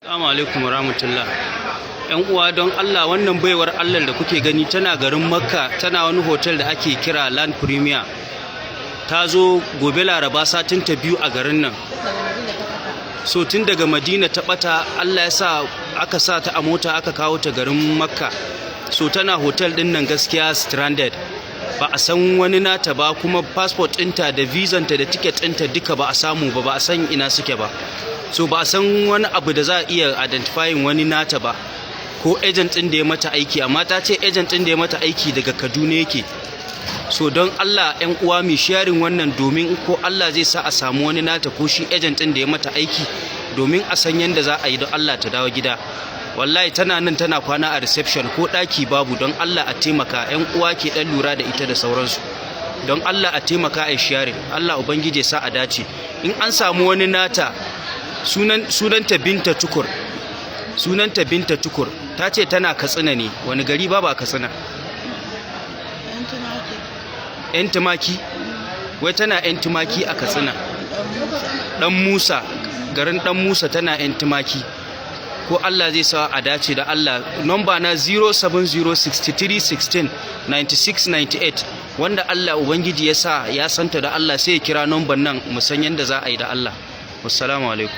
Assalamu alaikum warahmatullah. Yan uwa don Allah, wannan baiwar Allah da kuke gani tana garin Makka, tana wani hotel da ake kira Land Premier. Ta zo gobe Laraba satin ta biyu a garin nan. So tun daga Madina ta bata, Allah ya sa aka sa ta a mota aka kawo ta garin Makka. So tana hotel din nan gaskiya stranded. Ba a san wani nata ba, kuma passport ɗinta da visanta da ticket ɗinta duka ba a samu ba, ba a san ina suke ba. So ba a san wani abu da za a iya identifying wani nata ba, ko agent ɗin da ya mata aiki, amma ta ce agent ɗin da ya mata aiki daga Kaduna yake. So don Allah ƴan uwa mi sharing wannan, domin ko Allah zai sa a samu wani nata ko shi agent ɗin da ya mata aiki, domin a san yanda za a yi don Allah ta dawo gida. Wallahi tana nan tana kwana a reception, ko ɗaki babu. Don Allah a taimaka, ƴan uwa ke ɗan lura da ita da sauransu. Don Allah a taimaka a sharing. Allah ubangiji ya sa a dace. In an samu wani nata, sunanta Binta Tukur. Sunanta Binta Tukur. Ta ce tana Katsina ne. Wani gari ba Katsina? Yan Tumaki. Wai tana Yan Tumaki a Katsina. Dan Musa. Garin Dan Musa tana Yan Tumaki. Ko Allah zai sa a dace da Allah. Number na 07063169698, wanda Allah ubangiji ya sa ya santa da Allah sai ya kira number nan mu san yanda za a yi da Allah. Wassalamu alaikum.